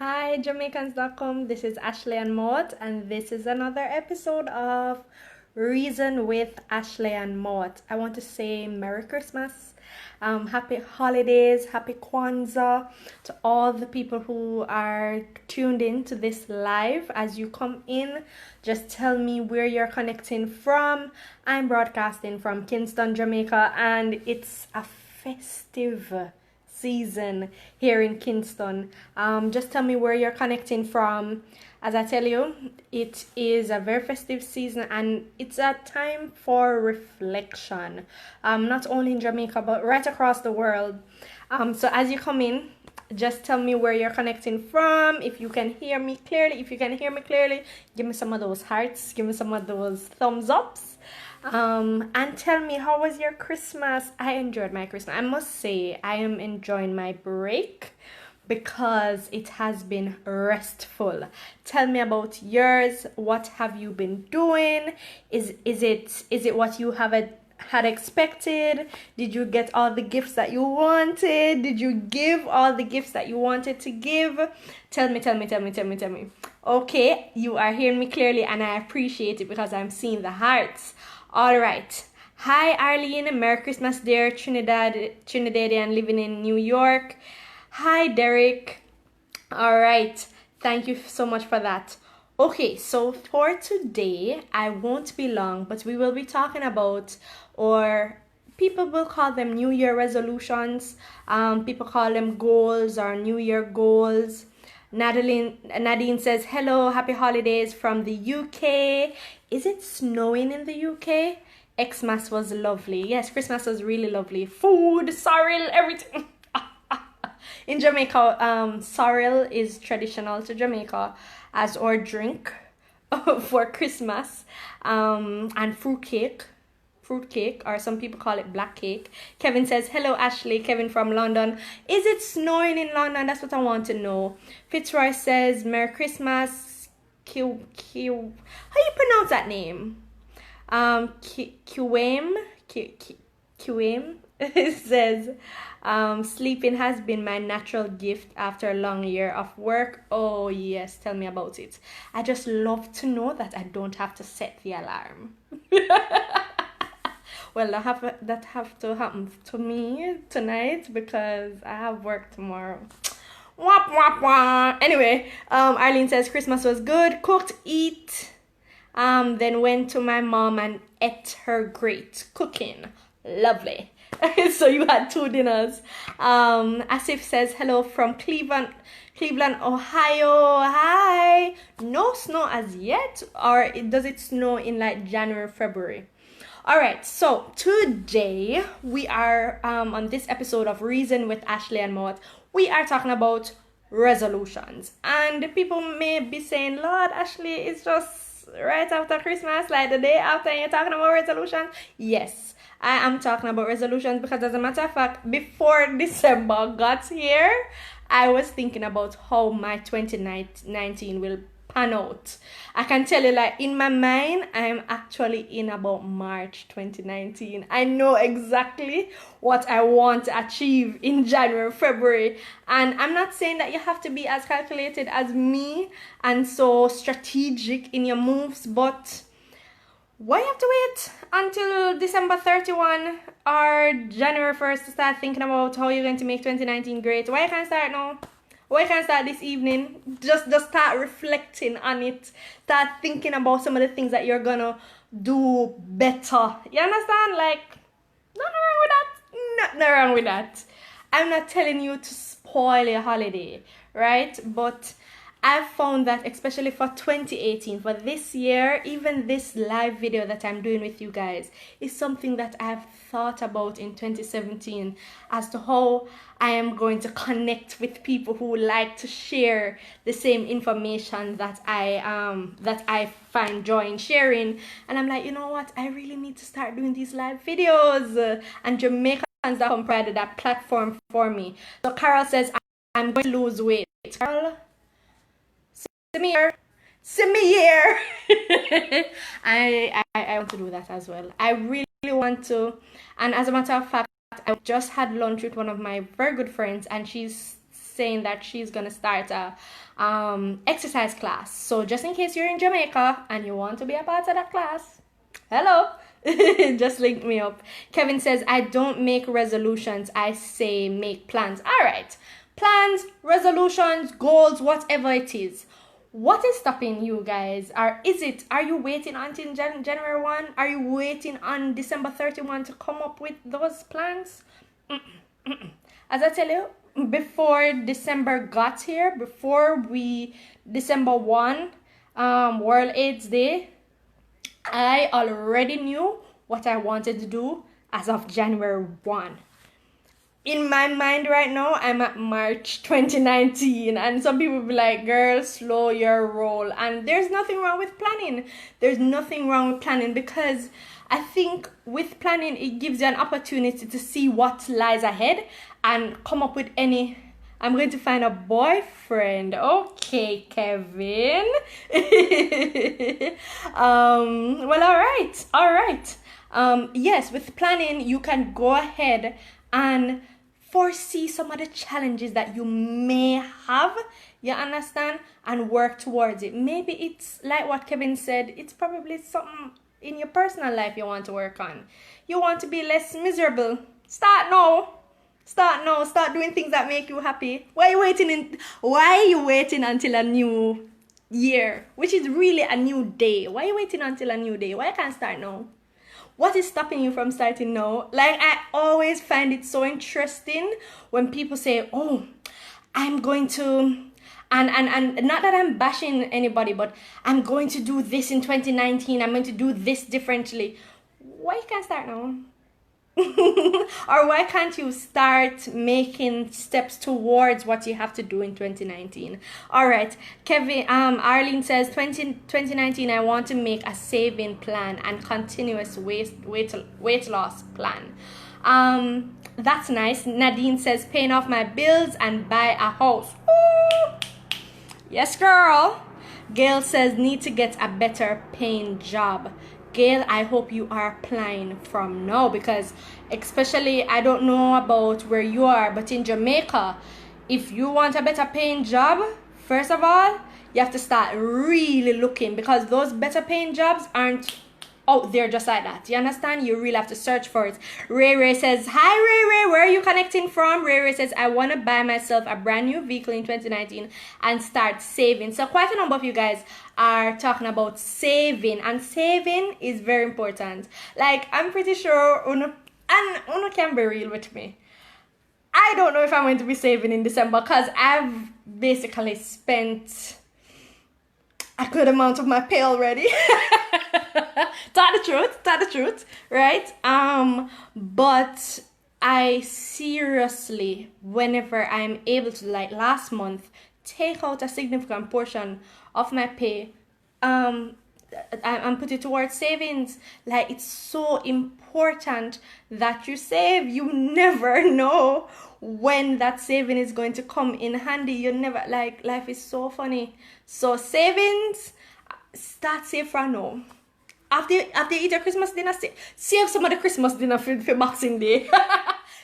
Hi, Jamaicans.com. This is Ashleigh-Ann Mowatt, and this is another episode of Reason with Ashleigh-Ann Mowatt. I want to say Merry Christmas, Happy Holidays, Happy Kwanzaa to all the people who are tuned in to this live. As you come in, just tell me where you're connecting from. I'm broadcasting from Kingston, Jamaica, and it's a festive season here in Kingston. Just tell me where you're connecting from. As I tell you, it is a very festive season and it's a time for reflection. Not only in Jamaica but right across the world. So as you come in, just tell me where you're connecting from. If you can hear me clearly, give me some of those hearts, give me some of those thumbs ups. And tell me, how was your Christmas? I enjoyed my Christmas. I must say, I am enjoying my break because it has been restful. Tell me about yours. What have you been doing? Is it what you had expected? Did you get all the gifts that you wanted? Did you give all the gifts that you wanted to give? Tell me. Okay, you are hearing me clearly and I appreciate it because I'm seeing the hearts. All right. Hi, Arlene. Merry Christmas, dear Trinidadian living in New York. Hi, Derek. All right. Thank you so much for that. Okay, so for today, I won't be long, but we will be talking about, or people will call them New Year resolutions. People call them goals or New Year goals. Nadine says, hello, happy holidays from the UK. Is it snowing in the UK? Xmas was lovely. Yes, Christmas was really lovely. Food, sorrel, everything. In Jamaica, sorrel is traditional to Jamaica as our drink for Christmas. And fruitcake, or some people call it black cake. Kevin says, hello Ashley, Kevin from London. Is it snowing in London? That's what I want to know. Fitzroy says, Merry Christmas. How you pronounce that name? Qwame says, sleeping has been my natural gift after a long year of work. Oh yes, tell me about it. I just love to know that I don't have to set the alarm. Well, that have to happen to me tonight because I have work tomorrow. Wap wap wap. Anyway, Arlene says Christmas was good. Cooked, eat. Then went to my mom and ate her great cooking. Lovely. So you had 2 dinners. Asif says hello from Cleveland, Ohio. Hi. No snow as yet, or does it snow in like January, February? All right, so today we are on this episode of Reason with Ashleigh-Ann Mowatt. We are talking about resolutions, and people may be saying, Lord, Ashley, it's just right after Christmas, like the day after, and you're talking about resolutions. Yes, I am talking about resolutions because, as a matter of fact, before December got here, I was thinking about how my 2019 will pan out. I can tell you, like, in my mind, I'm actually in about March 2019. I know exactly what I want to achieve in January, February. And I'm not saying that you have to be as calculated as me and so strategic in your moves, but why you have to wait until December 31 or January 1st to start thinking about how you're going to make 2019 great? Why can't I start now? Why can't I start this evening? Just start reflecting on it. Start thinking about some of the things that you're gonna do better. You understand? Like, nothing wrong with that. I'm not telling you to spoil your holiday, right? But I've found that especially for 2018, for this year, even this live video that I'm doing with you guys is something that I've thought about in 2017 as to how I am going to connect with people who like to share the same information that I find joy in sharing. And I'm like, you know what? I really need to start doing these live videos. And Jamaicans that provided that platform for me. So Carol says, I'm going to lose weight. Carol, send me here. I want to do that as well. I really want to. And as a matter of fact, I just had lunch with one of my very good friends, and she's saying that she's gonna start a exercise class. So just in case you're in Jamaica and you want to be a part of that class, hello. Just link me up. Kevin says, I don't make resolutions, I say make plans. All right, plans, resolutions, goals, whatever it is. What is stopping you guys? Are you waiting until January 1? Are you waiting on December 31 to come up with those plans? As I tell you, before December got here, December 1, World AIDS Day, I already knew what I wanted to do as of January 1. In my mind right now, I'm at March 2019, and some people will be like, girl, slow your roll. And there's nothing wrong with planning. There's nothing wrong with planning, because I think with planning, it gives you an opportunity to see what lies ahead and come up with any... I'm going to find a boyfriend. Okay, Kevin. Well, all right. Yes, with planning, you can go ahead and foresee some of the challenges that you may have, you understand, and work towards it. Maybe it's like what Kevin said, it's probably something in your personal life you want to work on. You want to be less miserable. Start now. Start doing things that make you happy. Why are you waiting until a new year, which is really a new day? Why are you waiting until a new day? Why can't start now? What is stopping you from starting now? Like, I always find it so interesting when people say, oh, I'm going to, and not that I'm bashing anybody, but I'm going to do this in 2019. I'm going to do this differently. Why you can't start now? Or why can't you start making steps towards what you have to do in 2019? All right, Kevin, Arlene says 2019 I want to make a saving plan and continuous weight loss plan. That's nice. Nadine says paying off my bills and buy a house. Ooh. Yes, girl. Gail says need to get a better paying job. Gail, I hope you are applying from now, because especially, I don't know about where you are, but in Jamaica, if you want a better paying job, first of all, you have to start really looking, because those better paying jobs aren't out there just like that. You understand? You really have to search for it. Ray says, hi Ray, where are you connecting from? Ray says, I want to buy myself a brand new vehicle in 2019 and start saving. So quite a number of you guys are talking about saving, and saving is very important. Like, I'm pretty sure Uno can be real with me. I don't know if I'm going to be saving in December, because I've basically spent a good amount of my pay already. Tell the truth, right? But I seriously, whenever I'm able to, like last month, take out a significant portion of my pay and put it towards savings. Like, it's so important that you save. You never know when that saving is going to come in handy. You never, like, life is so funny. So savings, start save from now. After you eat your Christmas dinner, save some of the Christmas dinner for Boxing Day.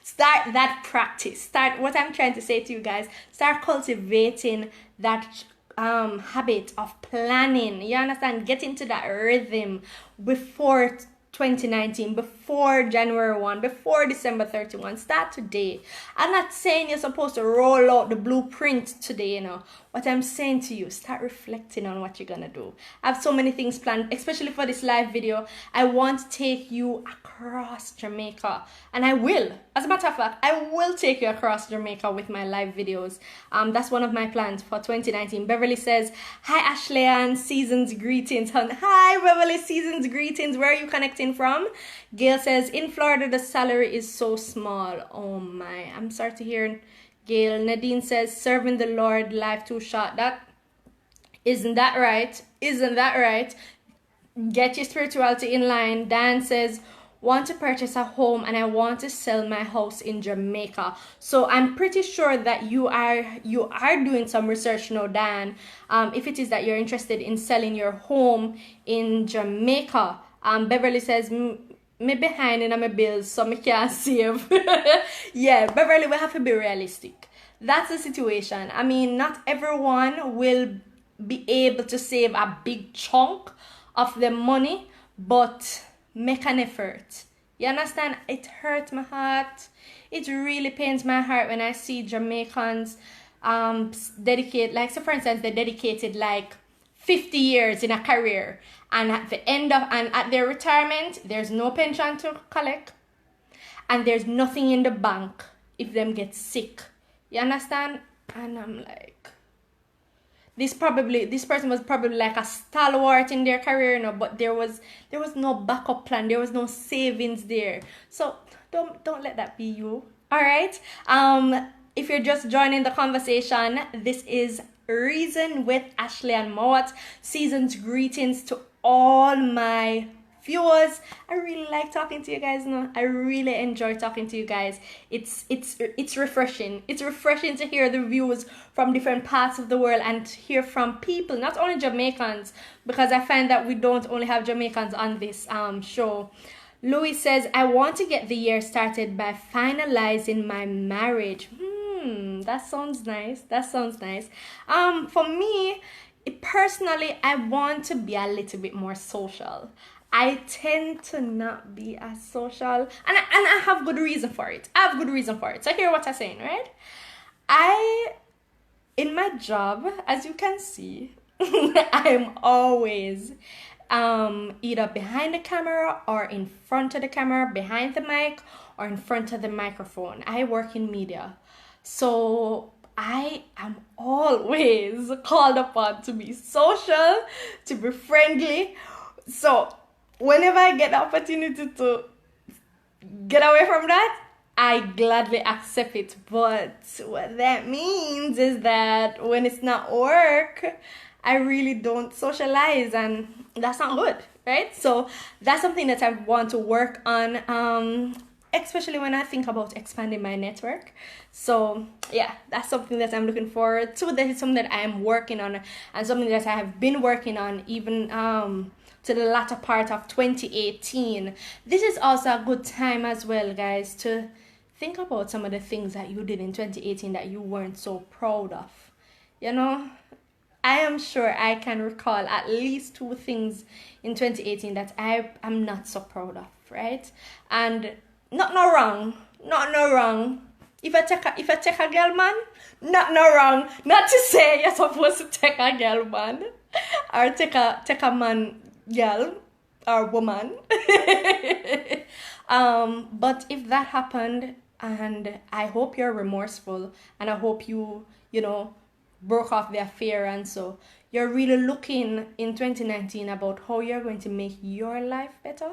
Start that practice. What I'm trying to say to you guys, start cultivating that habit of planning. You understand? Get into that rhythm before 2019, before January 1, before December 31. Start today. I'm not saying you're supposed to roll out the blueprint today, you know. What I'm saying to you, start reflecting on what you're gonna do. I have so many things planned, especially for this live video. I want to take you across Jamaica, and I will. As a matter of fact, I will take you across Jamaica with my live videos. That's one of my plans for 2019. Beverly says, hi Ashleigh-Ann, season's greetings. Hi Beverly, season's greetings. Where are you connecting from? Gail says, in Florida, the salary is so small. Oh my, I'm sorry to hear, Gail. Nadine says, serving the Lord, life too short. Isn't that right? Get your spirituality in line. Dan says, want to purchase a home and I want to sell my house in Jamaica. So I'm pretty sure that you are doing some research now, Dan. If it is that you're interested in selling your home in Jamaica. Beverly says, me behind in my bills, so me can't save. Yeah, Beverly, we have to be realistic. that's the situation. I mean, not everyone will be able to save a big chunk of the money, but make an effort. You understand? It hurts my heart. It really pains my heart when I see Jamaicans dedicate, like, so for instance, they dedicated like 50 years in a career, and at the end of, and at their retirement, there's no pension to collect, and there's nothing in the bank if them get sick. You understand? And I'm like, this person was probably like a stalwart in their career, but there was no backup plan, there was no savings there. So don't let that be you. All right. If you're just joining the conversation, this is Reason with Ashleigh-Ann Mowatt. Season's greetings to all my viewers. I really like talking to you guys now. I really enjoy talking to you guys. It's refreshing. It's refreshing to hear the views from different parts of the world and hear from people, not only Jamaicans, because I find that we don't only have Jamaicans on this show. Louis says, I want to get the year started by finalizing my marriage. That sounds nice. That sounds nice. For me, personally, I want to be a little bit more social. I tend to not be as social, and I have good reason for it. So hear what I'm saying, right? In my job, as you can see, I'm always either behind the camera or in front of the camera, behind the mic or in front of the microphone. I work in media, so I am always called upon to be social, to be friendly. So whenever I get the opportunity to get away from that, I gladly accept it. But what that means is that when it's not work, I really don't socialize, and that's not good, right? So that's something that I want to work on, especially when I think about expanding my network. So yeah, that's something that I'm looking forward to. That is something that I am working on, and something that I have been working on even to the latter part of 2018. This is also a good time as well, guys, to think about some of the things that you did in 2018 that you weren't so proud of. You know, I am sure I can recall at least 2 things in 2018 that I am not so proud of, right? And not no wrong. If I take a girl, man, not no wrong. Not to say you're supposed to take a girl, man, or take a man, girl, or woman. But if that happened, and I hope you're remorseful, and I hope you broke off the affair, and so you're really looking in 2019 about how you're going to make your life better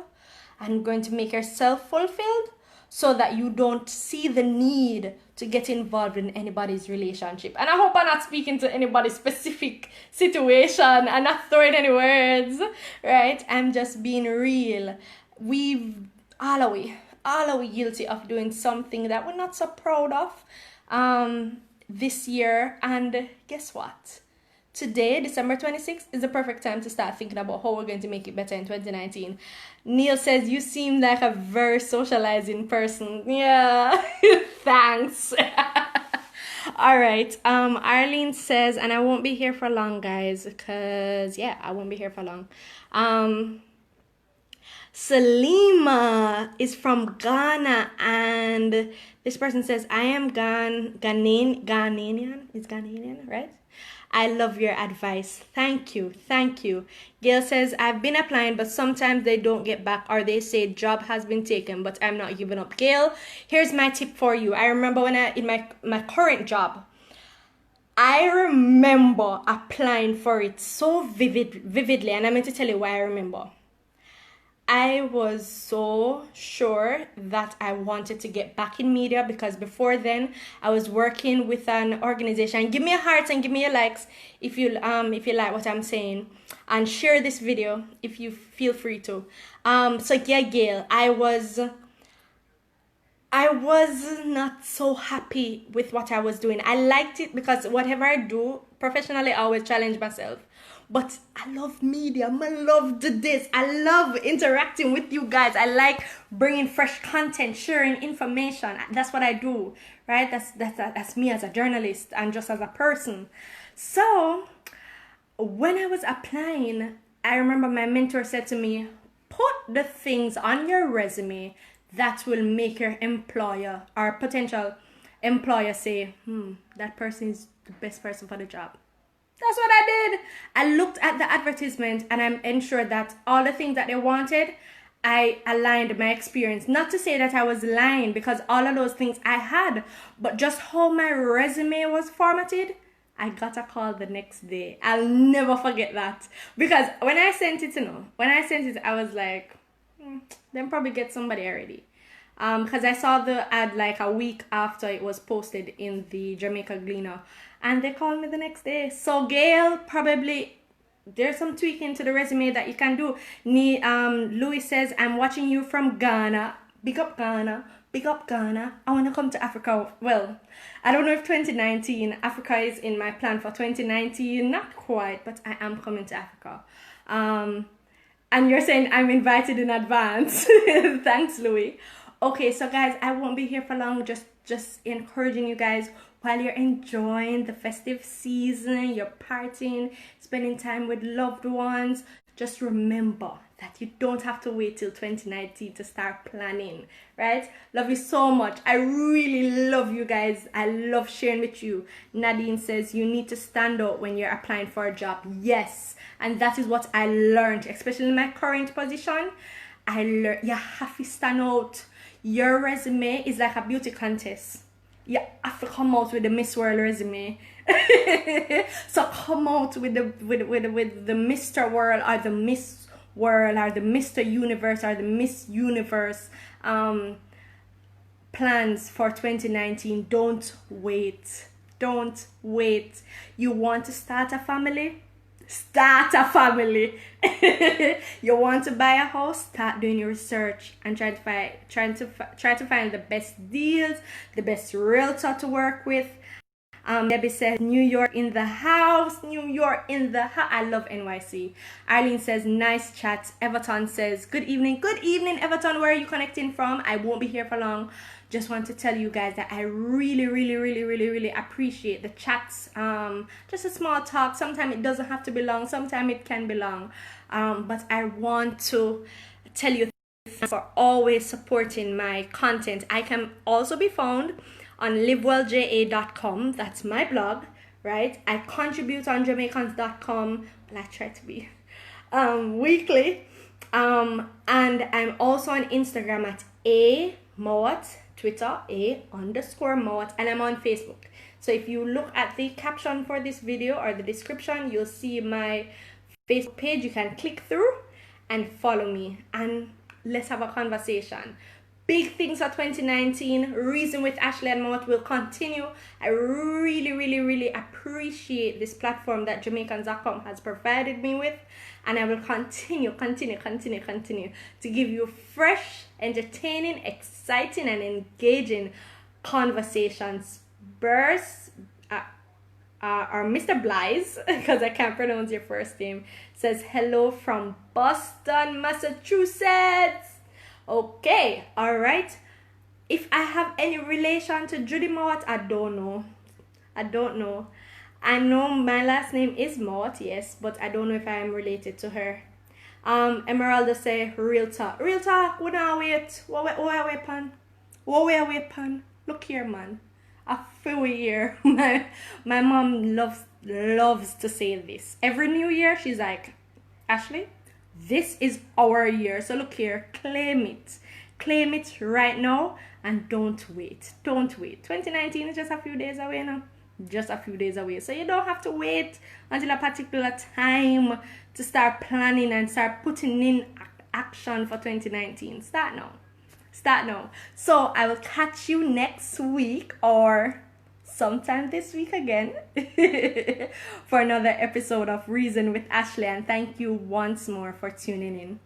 and going to make yourself fulfilled, so that you don't see the need to get involved in anybody's relationship. And I hope I'm not speaking to anybody's specific situation and not throwing any words, right? I'm just being real. We've all are we guilty of doing something that we're not so proud of this year. And guess what? Today, December 26th, is the perfect time to start thinking about how we're going to make it better in 2019. Neil says, you seem like a very socializing person. Yeah, thanks. All right. Arlene says, and I won't be here for long, guys, because, yeah, I won't be here for long. Salima is from Ghana, and this person says, I am Ghanaian. It's Ghanaian, right? I love your advice. Thank you. Gail says, I've been applying, but sometimes they don't get back, or they say job has been taken, but I'm not giving up. Gail, here's my tip for you. I remember when in my current job, I remember applying for it so vividly, and I'm going to tell you why I remember. I was so sure that I wanted to get back in media, because before then I was working with an organization. Give me a heart and give me a likes if you like what I'm saying, and share this video if you feel free to. So yeah, Gail, I was not so happy with what I was doing. I liked it because whatever I do professionally, I always challenge myself. but I love medium. I love this. I love interacting with you guys. I like bringing fresh content, sharing information. That's what I do, right? That's me as a journalist and just as a person. So when I was applying, I remember my mentor said to me, put the things on your resume that will make your employer or potential employer say, that person is the best person for the job. That's what I did. I looked at the advertisement and I ensured that all the things that they wanted, I aligned my experience. Not to say that I was lying, because all of those things I had, but just how my resume was formatted, I got a call the next day. I'll never forget that. Because when I sent it, I was like, then probably get somebody already. Because I saw the ad like a week after it was posted in the Jamaica Gleaner, and they called me the next day. So Gail, probably there's some tweaking to the resume that you can do. Louis says, I'm watching you from Ghana. Big up Ghana. Big up Ghana. I want to come to Africa. Well, I don't know if 2019, Africa is in my plan for 2019. Not quite, but I am coming to Africa. And you're saying I'm invited in advance. Thanks, Louis. Okay, so guys, I won't be here for long. Just encouraging you guys while you're enjoying the festive season, you're partying, spending time with loved ones. Just remember that you don't have to wait till 2019 to start planning, right? Love you so much. I really love you guys. I love sharing with you. Nadine says you need to stand out when you're applying for a job. Yes, and that is what I learned, especially in my current position. I learned you have to stand out. Your resume is like a beauty contest. You have to come out with the Miss World resume. So come out with the Mr. World or the Miss World or the Mr. Universe or the Miss Universe plans for 2019. Don't wait. Don't wait. You want to start a family? Start a family. You want to buy a house? Start doing your research and try to find the best deals, the best realtor to work with. Debbie says New York in the house. New York in the house. I love NYC. Arlene says nice chat. Everton says good evening. Good evening, Everton. Where are you connecting from? I won't be here for long. Just want to tell you guys that I really appreciate the chats. Just a small talk. Sometimes it doesn't have to be long. Sometimes it can be long. But I want to tell you thanks for always supporting my content. I can also be found on livewellja.com. That's my blog, right? I contribute on jamaicans.com. Well, I try to be weekly. And I'm also on Instagram at @Mowatt. Twitter _Mowatt, and I'm on Facebook. So if you look at the caption for this video or the description, you'll see my Facebook page. You can click through and follow me, and let's have a conversation. Big things for 2019. Reason with Ashleigh-Ann Mowatt will continue. I really appreciate this platform that Jamaicans.com has provided me with, and I will continue to give you fresh, entertaining, exciting, and engaging conversations. Burst, or Mr. Blythe, because I can't pronounce your first name, says hello from Boston, Massachusetts. Okay, all right. If I have any relation to Judy Mowatt, I don't know. I know my last name is Mowatt, yes, but I don't know if I am related to her. Emeralda say real talk. Real talk, we don't wait. What we wait pan? Look here, man. I feel here. My mom loves to say this. Every new year she's like, Ashley, this is our year. So look here, claim it. Claim it right now and don't wait. Don't wait. 2019 is just a few days away now. Just a few days away. So you don't have to wait until a particular time to start planning and start putting in action for 2019. Start now. So I will catch you next week or sometime this week again for another episode of Reason with Ashleigh, and thank you once more for tuning in.